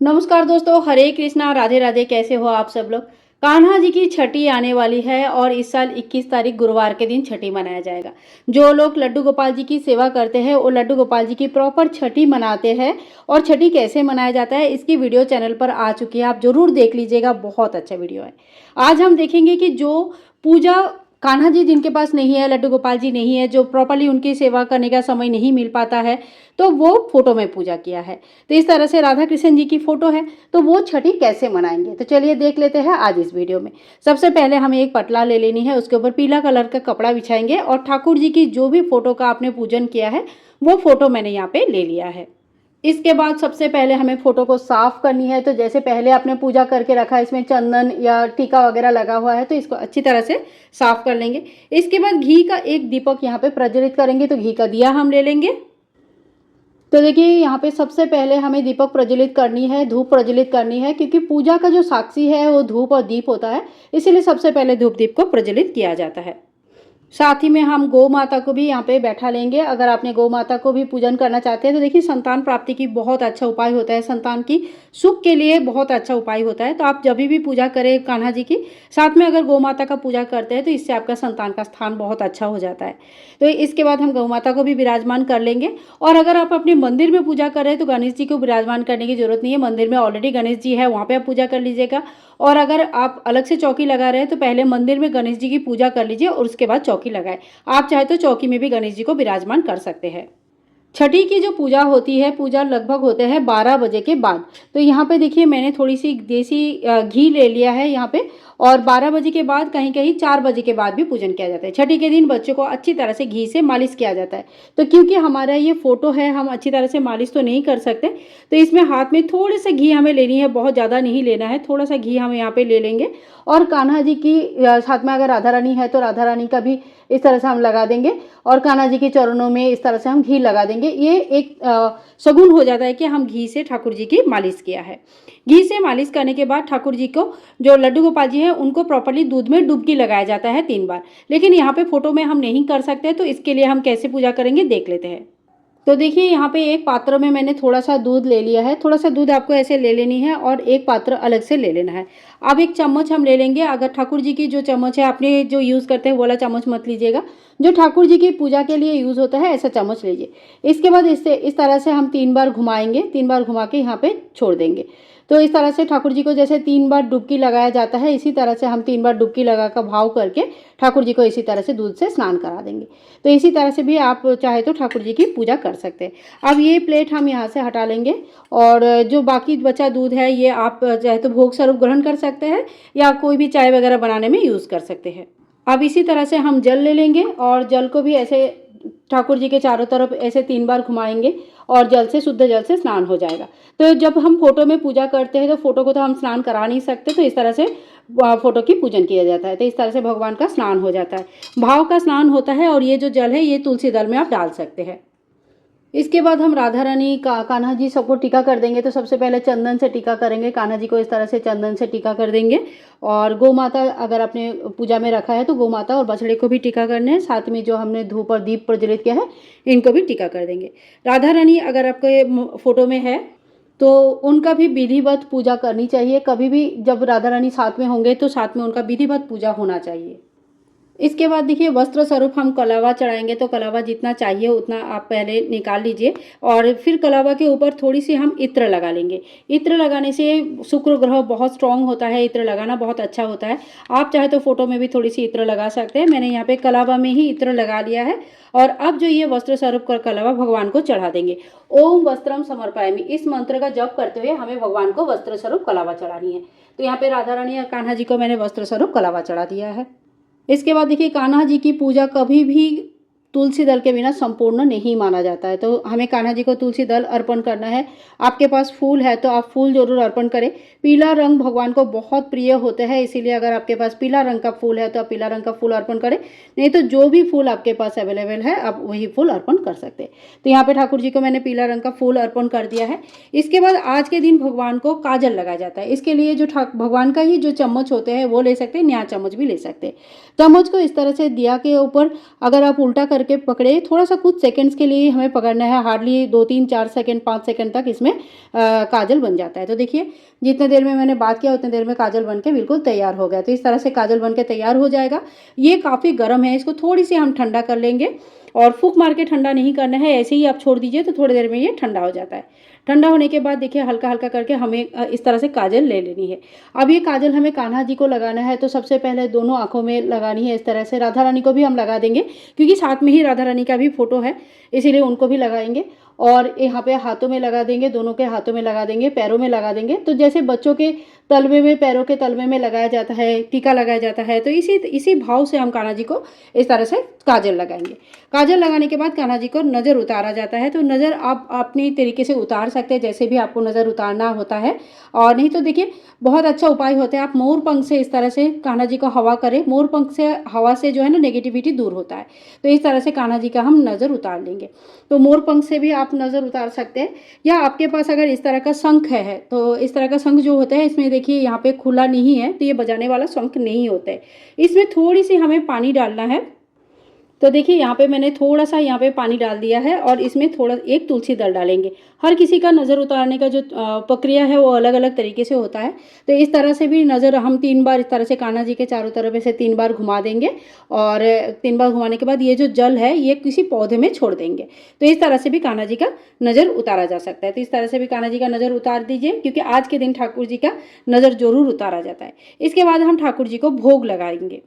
नमस्कार दोस्तों, हरे कृष्णा, राधे राधे। कैसे हो आप सब लोग। कान्हा जी की छठी आने वाली है और इस साल 21 तारीख गुरुवार के दिन छठी मनाया जाएगा। जो लोग लड्डू गोपाल जी की सेवा करते हैं वो लड्डू गोपाल जी की प्रॉपर छठी मनाते हैं। और छठी कैसे मनाया जाता है इसकी वीडियो चैनल पर आ चुकी है, आप जरूर देख लीजिएगा, बहुत अच्छा वीडियो है। आज हम देखेंगे कि जो पूजा कान्हा जी जिनके पास नहीं है, लड्डू गोपाल जी नहीं है, जो प्रॉपरली उनकी सेवा करने का समय नहीं मिल पाता है, तो वो फोटो में पूजा किया है। तो इस तरह से राधा कृष्ण जी की फोटो है, तो वो छठी कैसे मनाएंगे तो चलिए देख लेते हैं आज इस वीडियो में। सबसे पहले हमें एक पटला ले लेनी है, उसके ऊपर पीला कलर का कपड़ा बिछाएंगे और ठाकुर जी की जो भी फोटो का आपने पूजन किया है वो फोटो मैंने यहाँ पे ले लिया है। इसके बाद सबसे पहले हमें फोटो को साफ करनी है। तो जैसे पहले आपने पूजा करके रखा है, इसमें चंदन या टीका वगैरह लगा हुआ है, तो इसको अच्छी तरह से साफ कर लेंगे। इसके बाद घी का एक दीपक यहाँ पे प्रज्वलित करेंगे, तो घी का दिया हम ले लेंगे। तो देखिए यहाँ पे सबसे पहले हमें दीपक प्रज्वलित करनी है, धूप प्रज्वलित करनी है, क्योंकि पूजा का जो साक्षी है वो धूप और दीप होता है, इसीलिए सबसे पहले धूप दीप को प्रज्वलित किया जाता है। साथ ही में हम गौ माता को भी यहाँ पे बैठा लेंगे। अगर आपने गौ माता को भी पूजन करना चाहते हैं तो देखिए संतान प्राप्ति की बहुत अच्छा उपाय होता है, संतान की सुख के लिए बहुत अच्छा उपाय होता है। तो आप जब भी पूजा करें कान्हा जी की, साथ में अगर गौ माता का पूजा करते हैं तो इससे आपका संतान का स्थान बहुत अच्छा हो जाता है। तो इसके बाद हम गौ माता को भी विराजमान कर लेंगे। और अगर आप अपने मंदिर में पूजा कर रहे हैं तो गणेश जी को विराजमान करने की जरूरत नहीं है, मंदिर में ऑलरेडी गणेश जी है, वहाँ पे आप पूजा कर लीजिएगा। और अगर आप अलग से चौकी लगा रहे हैं तो पहले मंदिर में गणेश जी की पूजा कर लीजिए और उसके बाद चौकी लगाए। आप चाहे तो चौकी में भी गणेश जी को विराजमान कर सकते हैं। छठी की जो पूजा होती है, पूजा लगभग होते हैं 12 बजे के बाद। तो यहाँ पे देखिए मैंने थोड़ी सी देसी घी ले लिया है यहाँ पे। और 12 बजे के बाद, कहीं कहीं 4 बजे के बाद भी पूजन किया जाता है। छठी के दिन बच्चों को अच्छी तरह से घी से मालिश किया जाता है। तो क्योंकि हमारा ये फोटो है, हम अच्छी तरह से मालिश तो नहीं कर सकते, तो इसमें हाथ में थोड़ी सी घी हमें लेनी है, बहुत ज़्यादा नहीं लेना है, थोड़ा सा घी हम यहाँ पे ले लेंगे। और कान्हा जी की साथ में अगर राधा रानी है तो राधा रानी का भी इस तरह से हम लगा देंगे। और कान्हा जी के चरणों में इस तरह से हम घी लगा देंगे। ये एक शगुन हो जाता है कि हम घी से ठाकुर जी की मालिश किया है। घी से मालिश करने के बाद ठाकुर जी को, जो लड्डू गोपाल जी हैं, उनको प्रॉपर्ली दूध में डुबकी लगाया जाता है 3 बार। लेकिन यहाँ पे फोटो में हम नहीं कर सकते, तो इसके लिए हम कैसे पूजा करेंगे देख लेते हैं। तो देखिए यहाँ पे एक पात्र में मैंने थोड़ा सा दूध ले लिया है। थोड़ा सा दूध आपको ऐसे ले लेनी है और एक पात्र अलग से ले लेना है। अब एक चम्मच हम ले लेंगे। अगर ठाकुर जी की जो चम्मच है, आपने जो यूज़ करते हैं वो वाला चम्मच मत लीजिएगा, जो ठाकुर जी की पूजा के लिए यूज़ होता है ऐसा चम्मच लीजिए। इसके बाद इससे इस तरह से हम 3 बार घुमाएंगे, 3 बार घुमा के यहाँ पे छोड़ देंगे। तो इस तरह से ठाकुर जी को जैसे 3 बार डुबकी लगाया जाता है, इसी तरह से हम 3 बार डुबकी लगा कर भाव करके ठाकुर जी को इसी तरह से दूध से स्नान करा देंगे। तो इसी तरह से भी आप चाहे तो ठाकुर जी की पूजा कर सकते हैं। अब ये प्लेट हम यहाँ से हटा लेंगे और जो बाकी बचा दूध है ये आप चाहे तो भोग स्वरूप ग्रहण कर सकते हैं या कोई भी चाय वगैरह बनाने में यूज़ कर सकते हैं। अब इसी तरह से हम जल ले लेंगे और जल को भी ऐसे ठाकुर जी के चारों तरफ ऐसे 3 बार घुमाएंगे और जल से, शुद्ध जल से स्नान हो जाएगा। तो जब हम फोटो में पूजा करते हैं तो फोटो को तो हम स्नान करा नहीं सकते, तो इस तरह से फोटो की पूजन किया जाता है। तो इस तरह से भगवान का स्नान हो जाता है, भाव का स्नान होता है। और ये जो जल है ये तुलसी दल में आप डाल सकते हैं। इसके बाद हम राधा रानी का, कान्हा जी सबको टीका कर देंगे। तो सबसे पहले चंदन से टीका करेंगे, कान्हा जी को इस तरह से चंदन से टीका कर देंगे। और गौ माता अगर आपने पूजा में रखा है तो गौ माता और बछड़े को भी टीका करने हैं। साथ में जो हमने धूप और दीप प्रज्वलित किया है इनको भी टीका कर देंगे। राधा रानी अगर आपके फोटो में है तो उनका भी विधिवत पूजा करनी चाहिए। कभी भी जब राधा रानी साथ में होंगे तो साथ में उनका विधिवत पूजा होना चाहिए। इसके बाद देखिए वस्त्र स्वरूप हम कलावा चढ़ाएंगे। तो कलावा जितना चाहिए उतना आप पहले निकाल लीजिए और फिर कलावा के ऊपर थोड़ी सी हम इत्र लगा लेंगे। इत्र लगाने से शुक्र ग्रह बहुत स्ट्रांग होता है, इत्र लगाना बहुत अच्छा होता है। आप चाहे तो फोटो में भी थोड़ी सी इत्र लगा सकते हैं। मैंने यहाँ पे कलावा में ही इत्र लगा लिया है। और अब जो ये वस्त्र स्वरूप कर कलावा भगवान को चढ़ा देंगे। ओम वस्त्रम समर्पयामि, इस मंत्र का जप करते हुए हमें भगवान को वस्त्र स्वरूप कलावा चढ़ानी है। तो यहाँ पे राधा रानी और कान्हा जी को मैंने वस्त्र स्वरूप कलावा चढ़ा दिया है। इसके बाद देखिए कान्हा जी की पूजा कभी भी तुलसी दल के बिना संपूर्ण नहीं माना जाता है। तो हमें कान्हा जी को तुलसी दल अर्पण करना है। आपके पास फूल है तो आप फूल जरूर अर्पण करें। पीला रंग भगवान को बहुत प्रिय होता है, इसीलिए अगर आपके पास पीला रंग का फूल है तो आप पीला रंग का फूल अर्पण करें। नहीं तो जो भी फूल आपके पास अवेलेबल है आप वही फूल अर्पण कर सकते हैं। तो यहाँ पे ठाकुर जी को मैंने पीला रंग का फूल अर्पण कर दिया है। इसके बाद आज के दिन भगवान को काजल लगाया जाता है। इसके लिए जो भगवान का ही जो चम्मच होते हैं वो ले सकते हैं, न्याय चम्मच भी ले सकते हैं। चम्मच को इस तरह से दिया के ऊपर अगर आप उल्टा करके करके पकड़े, थोड़ा सा कुछ सेकंड्स के लिए हमें पकड़ना है, हार्डली 2-3-4 सेकंड 5 सेकंड तक इसमें काजल बन जाता है। तो देखिए जितने देर में मैंने बात किया उतने देर में काजल बन के बिल्कुल तैयार हो गया। तो इस तरह से काजल बन के तैयार हो जाएगा। ये काफ़ी गर्म है, इसको थोड़ी सी हम ठंडा कर लेंगे और फूंक मार के ठंडा नहीं करना है, ऐसे ही आप छोड़ दीजिए तो थोड़ी देर में ये ठंडा हो जाता है। ठंडा होने के बाद देखिए हल्का हल्का करके हमें इस तरह से काजल ले लेनी है। अब ये काजल हमें कान्हा जी को लगाना है, तो सबसे पहले दोनों आंखों में लगानी है इस तरह से। राधा रानी को भी हम लगा देंगे क्योंकि साथ में ही राधा रानी का भी फोटो है, इसीलिए उनको भी लगाएंगे। और यहाँ पे हाथों में लगा देंगे, दोनों के हाथों में लगा देंगे, पैरों में लगा देंगे। तो जैसे बच्चों के तलवे में, पैरों के तलवे में लगाया जाता है, टीका लगाया जाता है, तो इसी भाव से हम कान्हा जी को इस तरह से काजल लगाएंगे। काजल लगाने के बाद कान्हा जी को नज़र उतारा जाता है। तो नज़र आप अपनी तरीके से उतार सकते हैं, जैसे भी आपको नज़र उतारना होता है। और नहीं तो देखिए बहुत अच्छा उपाय होता है, आप मोर पंख से इस तरह से कान्हा जी को हवा करें। मोर पंख से हवा से जो है ना नेगेटिविटी दूर होता है। तो इस तरह से कान्हा जी का हम नज़र उतार लेंगे। तो मोर पंख से भी आप नज़र उतार सकते हैं, या आपके पास अगर इस तरह का शंख है तो इस तरह का शंख जो होता है, इसमें देखिए यहाँ पे खुला नहीं है, तो ये बजाने वाला शंख नहीं होता है। इसमें थोड़ी सी हमें पानी डालना है। तो देखिए यहाँ पे मैंने थोड़ा सा यहाँ पे पानी डाल दिया है और इसमें थोड़ा एक तुलसी दल डालेंगे। हर किसी का नज़र उतारने का जो प्रक्रिया है वो अलग अलग तरीके से होता है। तो इस तरह से भी नज़र हम 3 बार इस तरह से कान्हा जी के चारों तरफ से 3 बार घुमा देंगे। और 3 बार घुमाने के बाद ये जो जल है ये किसी पौधे में छोड़ देंगे। तो इस तरह से भी कान्हा जी का नज़र उतारा जा सकता है। तो इस तरह से भी कान्हा जी का नज़र उतार दीजिए, क्योंकि आज के दिन ठाकुर जी का नज़र जरूर उतारा जाता है। इसके बाद हम ठाकुर जी को भोग लगाएंगे।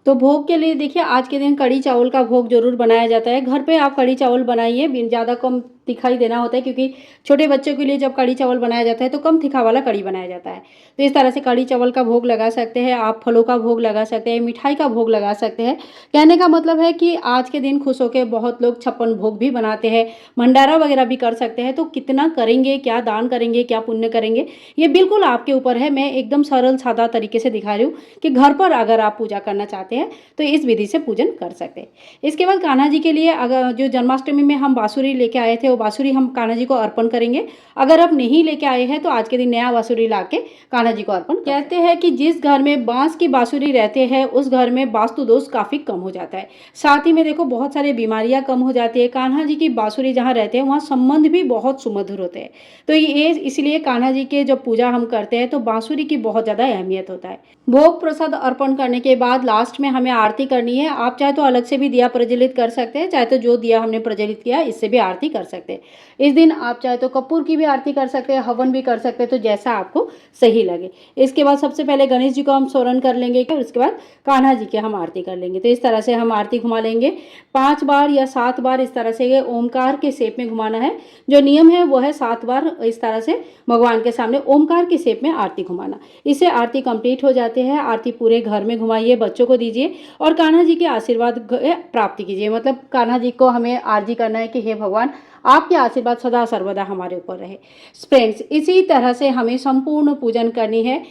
तो भोग के लिए देखिए आज के दिन कढ़ी चावल का भोग जरूर बनाया जाता है। घर पे आप कढ़ी चावल बनाइए, ज़्यादा कम तीखा ही देना होता है, क्योंकि छोटे बच्चों के लिए जब कढ़ी चावल बनाया जाता है तो कम तीखा वाला कढ़ी बनाया जाता है। तो इस तरह से कढ़ी चावल का भोग लगा सकते हैं आप, फलों का भोग लगा सकते हैं, मिठाई का भोग लगा सकते हैं। कहने का मतलब है कि आज के दिन खुश होकर बहुत लोग 56 भोग भी बनाते हैं, भंडारा वगैरह भी कर सकते हैं। तो कितना करेंगे, क्या दान करेंगे, क्या पुण्य करेंगे, ये बिल्कुल आपके ऊपर है। मैं एकदम सरल सादा तरीके से दिखा रही हूँ कि घर पर अगर आप पूजा करना चाहते हैं तो इस विधि से पूजन कर सकते हैं। इसके बाद कान्हा जी के लिए अगर जो जन्माष्टमी में हम बांसुरी लेके आए थे, वो बांसुरी हम कान्हा जी को अर्पण करेंगे। अगर आप नहीं लेके आए हैं तो आज के दिन नया बांसुरी लाके कान्हा जी को अर्पण कहते हैं कि जिस घर में बांस की बांसुरी रहते हैं उस घर में वास्तु दोष काफी कम हो जाता है। साथ ही में देखो बहुत सारी बीमारियां कम हो जाती है। कान्हा जी की बांसुरी जहाँ रहते हैं वहाँ संबंध भी बहुत सुमधुर होते हैं। तो ये इसलिए कान्हा जी के जब पूजा हम करते हैं तो बांसुरी की बहुत ज्यादा अहमियत होता है। भोग प्रसाद अर्पण करने के बाद लास्ट में हमें आरती करनी है। आप चाहे तो अलग से भी दिया प्रज्वलित कर सकते हैं, चाहे तो जो दिया हमने प्रज्वलित किया इससे भी आरती कर सकते हैं। इस दिन आप चाहे तो कपूर की भी आरती कर सकते हैं, हवन भी कर सकते हैं, तो जैसा आपको सही लगे। इसके बाद सबसे पहले गणेश जी को हम स्मरण कर लेंगे और उसके बाद कान्हा जी की हम आरती कर लेंगे। तो इस तरह से हम आरती घुमा लेंगे 5 बार या 7 बार इस तरह से ओमकार के शेप में घुमाना है। जो नियम है वो है 7 बार इस तरह से भगवान के सामने ओमकार के शेप में आरती घुमाना। इससे आरती कंप्लीट हो जाती है। आरती पूरे घर में घुमाइए, बच्चों को दीजिए और कान्हा जी के आशीर्वाद प्राप्ति कीजिए। मतलब कान्हा जी को हमें आरजी करना है कि हे भगवान आपके आशीर्वाद सदा सर्वदा हमारे ऊपर रहे। फ्रेंड्स, इसी तरह से हमें संपूर्ण पूजन करनी है।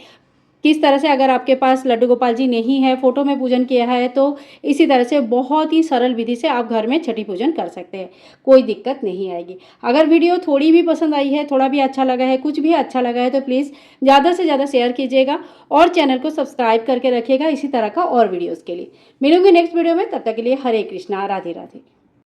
किस तरह से, अगर आपके पास लड्डू गोपाल जी नहीं है, फोटो में पूजन किया है, तो इसी तरह से बहुत ही सरल विधि से आप घर में छठी पूजन कर सकते हैं, कोई दिक्कत नहीं आएगी। अगर वीडियो थोड़ी भी पसंद आई है, थोड़ा भी अच्छा लगा है, कुछ भी अच्छा लगा है, तो प्लीज़ ज़्यादा से ज़्यादा शेयर कीजिएगा और चैनल को सब्सक्राइब करके रखिएगा इसी तरह का और वीडियोज़ के लिए। मिलूंगी नेक्स्ट वीडियो में, तब तक के लिए हरे कृष्णा, राधे राधे।